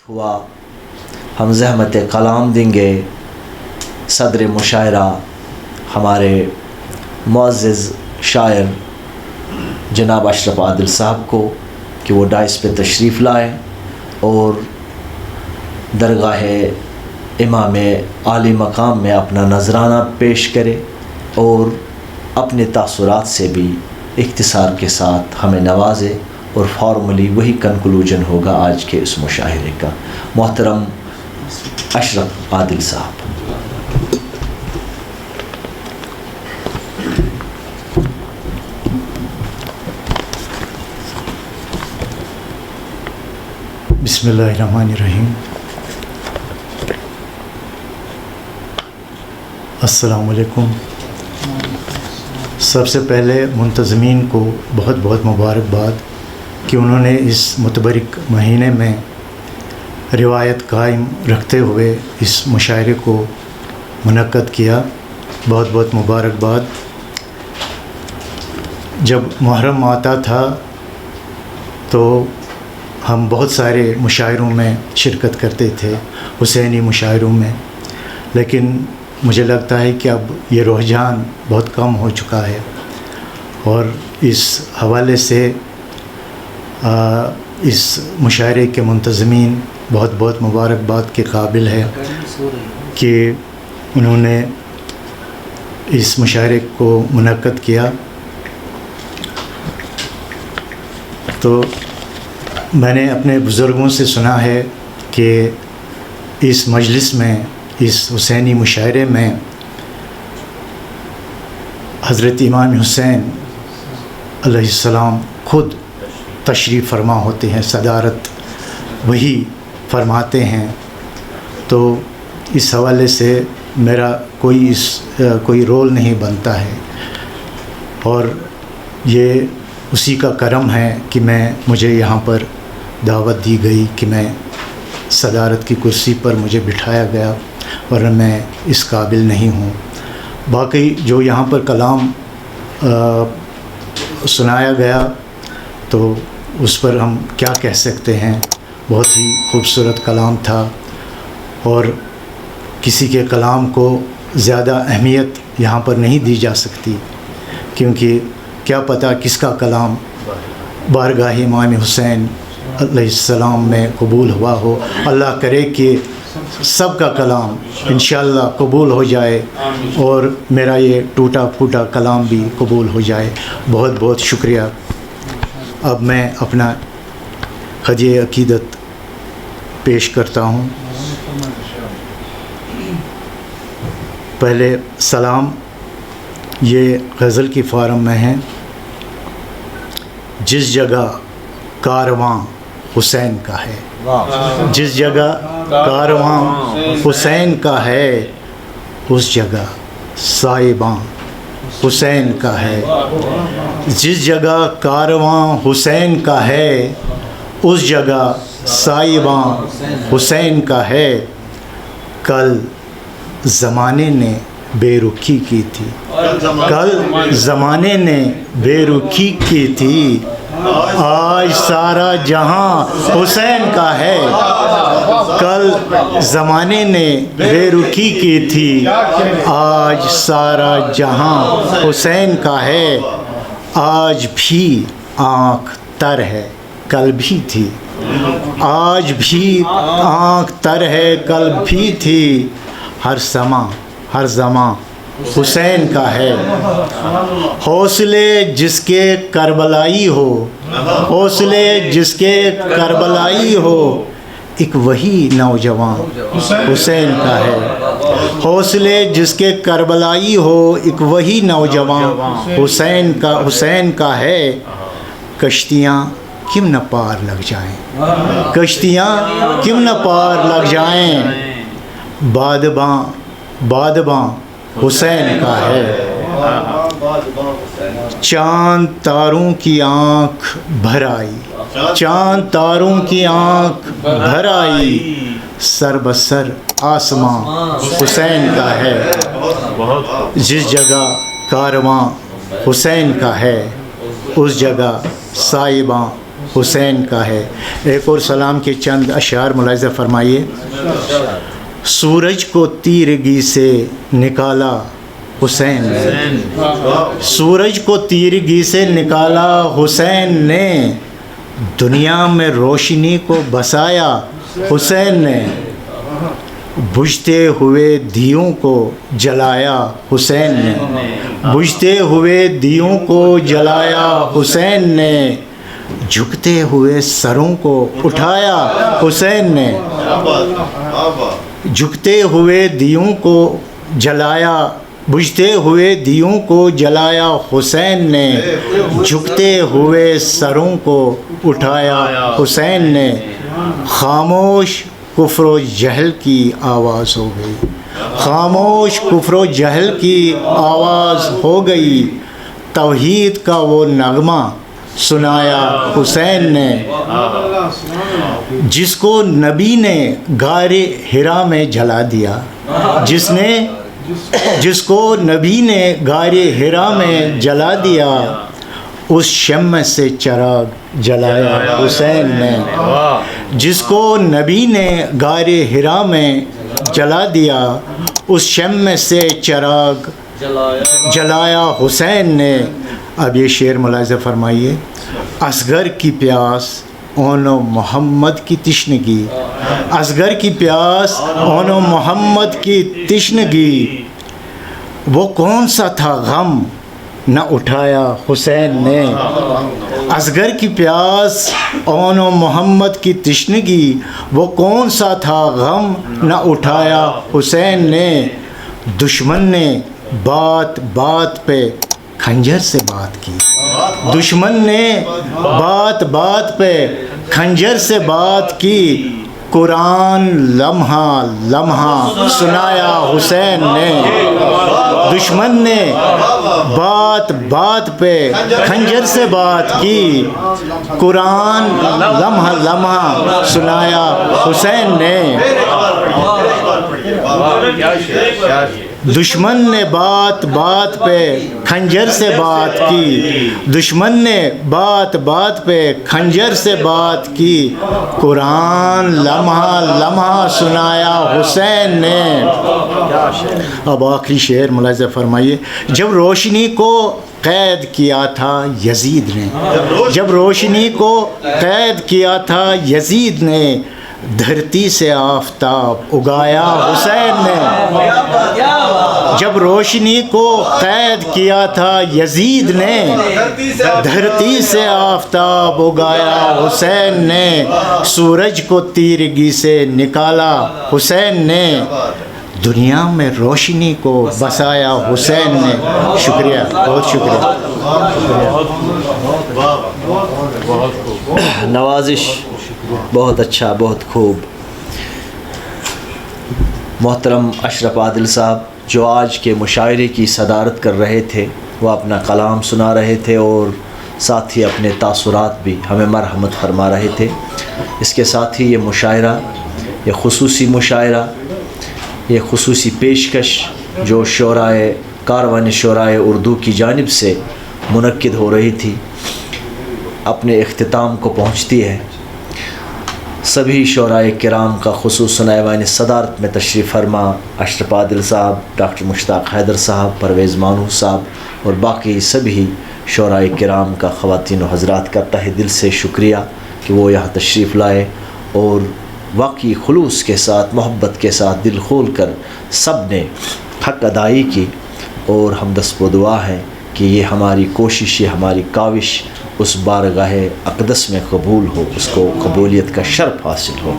ہوا ہم زحمت کلام دیں گے صدر مشاعرہ ہمارے معزز شاعر جناب اشرف عادل صاحب کو کہ وہ ڈائس پہ تشریف لائیں اور درگاہ امام عالی مقام میں اپنا نذرانہ پیش کرے اور اپنے تاثرات سے بھی اختصار کے ساتھ ہمیں نوازے، اور فارملی وہی کنکلوژن ہوگا آج کے اس مشاعرے کا۔ محترم اشرف عادل صاحب۔ بسم اللہ الرحمن الرحیم۔ السلام علیکم۔ سب سے پہلے منتظمین کو بہت بہت مبارکباد کہ انہوں نے اس متبرک مہینے میں روایت قائم رکھتے ہوئے اس مشاعرے کو منعقد کیا، بہت بہت مبارکباد۔ جب محرم آتا تھا تو ہم بہت سارے مشاعروں میں شرکت کرتے تھے، حسینی مشاعروں میں، لیکن مجھے لگتا ہے کہ اب یہ رجحان بہت کم ہو چکا ہے، اور اس حوالے سے اس مشاعرے کے منتظمین بہت بہت مبارکباد کے قابل ہے کہ انہوں نے اس مشاعرے کو منعقد کیا۔ تو میں نے اپنے بزرگوں سے سنا ہے کہ اس مجلس میں، اس حسینی مشاعرے میں حضرت امام حسین علیہ السلام خود تشریف فرما ہوتے ہیں، صدارت وہی فرماتے ہیں۔ تو اس حوالے سے میرا کوئی رول نہیں بنتا ہے، اور یہ اسی کا کرم ہے کہ مجھے یہاں پر دعوت دی گئی کہ میں صدارت کی کرسی پر مجھے بٹھایا گیا، ورنہ میں اس قابل نہیں ہوں۔ باقی جو یہاں پر کلام سنایا گیا تو اس پر ہم کیا کہہ سکتے ہیں، بہت ہی خوبصورت کلام تھا، اور کسی کے کلام کو زیادہ اہمیت یہاں پر نہیں دی جا سکتی، کیونکہ کیا پتہ کس کا کلام بارگاہ امام حسین علیہ السلام میں قبول ہوا ہو۔ اللہ کرے کہ سب کا کلام انشاءاللہ قبول ہو جائے، اور میرا یہ ٹوٹا پھوٹا کلام بھی قبول ہو جائے۔ بہت بہت شکریہ۔ اب میں اپنا ہدیہ عقیدت پیش کرتا ہوں۔ پہلے سلام یہ غزل کی فارم میں ہے۔ جس جگہ کارواں حسین کا ہے، جس جگہ کارواں حسین کا ہے، اس جگہ سائباں حسین کا ہے۔ جس جگہ کارواں حسین کا ہے، اس جگہ سائباں حسین کا ہے۔ کل زمانے نے بے رخی کی تھی، کل زمانے نے بے رخی کی تھی، آج سارا جہاں حسین کا ہے۔ کل زمانے نے بے رخی کی تھی، آج سارا جہاں حسین کا ہے۔ آج بھی آنکھ تر ہے، کل بھی تھی، آج بھی آنکھ تر ہے، کل بھی تھی، ہر سما ہر زماں حسین کا ہے۔ حوصلے جس کے کربلائی ہو، حوصلے جس کے کربلائی ہو، ایک وہی نوجوان حسین کا ہے۔ حوصلے جس کے کربلائی ہو، ایک وہی نوجوان حسین کا ہے۔ کشتیاں کیوں نہ پار لگ جائیں، کشتیاں کیوں نہ پار لگ جائیں، بادباں حسین کا ہے۔ چاند تاروں کی آنکھ بھر آئی، چاند تاروں کی آنکھ بھر آئی، سر بسر آسماں حسین کا ہے۔ جس جگہ کارواں حسین کا ہے، اس جگہ سائباں حسین کا ہے۔ ایک اور سلام کے چند اشعار ملاحظہ فرمائیے۔ سورج کو تیرگی سے نکالا حسین نے، سورج کو تیرگی سے نکالا حسین نے، دنیا میں روشنی کو بسایا حسین نے، بجھتے ہوئے دیوں کو جلایا حسین نے، بجھتے ہوئے دیوں کو جلایا حسین نے، جھکتے ہوئے سروں کو اٹھایا حسین نے، جھکتے ہوئے دیوں کو جلایا، بجھتے ہوئے دیوں کو جلایا حسین نے، جھکتے ہوئے سروں کو اٹھایا حسین نے، خاموش کفر و جہل کی آواز ہو گئی، خاموش کفر و جہل کی آواز ہو گئی، توحید کا وہ نغمہ سنایا حسین نے، جس کو نبی نے غار حرا میں جلا دیا، جس کو نبی نے غار حرا میں جلا دیا، اس شمع سے چراغ جلایا حسین نے، جس کو نبی نے غار حرا میں جلا دیا، اس شمع سے چراغ جلایا حسین نے۔ اب یہ شعر ملاحظہ فرمائیے۔ اصغر کی پیاس اون و محمد کی تشنگی، اصغر کی پیاس اون و محمد کی تشنگی، وہ کون سا تھا غم نہ اٹھایا حسین نے، اصغر کی پیاس اون و محمد کی تشنگی، وہ کون سا تھا غم نہ اٹھایا حسین نے، دشمن نے بات بات پہ خنجر سے بات کی، دشمن نے بات بات پہ خنجر سے بات کی، قرآن لمحہ لمحہ سنایا حسین نے، دشمن نے بات بات پہ خنجر سے بات کی، قرآن لمحہ لمحہ سنایا حسین نے، دشمن نے بات بات پہ خنجر سے بات کی، دشمن نے بات بات پہ خنجر سے بات کی، قرآن لمحہ لمحہ سنایا حسین نے۔ اب آخری شعر ملاحظہ فرمائیے۔ جب روشنی کو قید کیا تھا یزید نے، جب روشنی کو قید کیا تھا یزید نے، دھرتی سے آفتاب اگایا حسین نے، جب روشنی کو قید کیا تھا یزید نے، دھرتی سے آفتاب اگایا حسین نے، سورج کو تیرگی سے نکالا حسین نے، دنیا میں روشنی کو بسایا حسین نے۔ شکریہ، بہت شکریہ۔ نوازش بہت اچھا، بہت خوب۔ محترم اشرف عادل صاحب جو آج کے مشاعرے کی صدارت کر رہے تھے، وہ اپنا کلام سنا رہے تھے اور ساتھ ہی اپنے تاثرات بھی ہمیں مرحمت فرما رہے تھے۔ اس کے ساتھ ہی یہ مشاعرہ، یہ خصوصی مشاعرہ، یہ خصوصی پیشکش جو شعرائے کاروان شعرائے اردو کی جانب سے منعقد ہو رہی تھی، اپنے اختتام کو پہنچتی ہے۔ سبھی شعرائے کرام کا خصوصاً ایوان صدارت میں تشریف فرما اشرف عادل صاحب، ڈاکٹر مشتاق حیدر صاحب، پرویز مانو صاحب اور باقی سبھی شعرائے کرام کا خواتین و حضرات کا تہ دل سے شکریہ کہ وہ یہاں تشریف لائے اور واقعی خلوص کے ساتھ، محبت کے ساتھ دل کھول کر سب نے حق ادائی کی، اور ہم دست و دعا ہے کہ یہ ہماری کوشش، یہ ہماری کاوش اس بارگاہ اقدس میں قبول ہو، اس کو قبولیت کا شرف حاصل ہو۔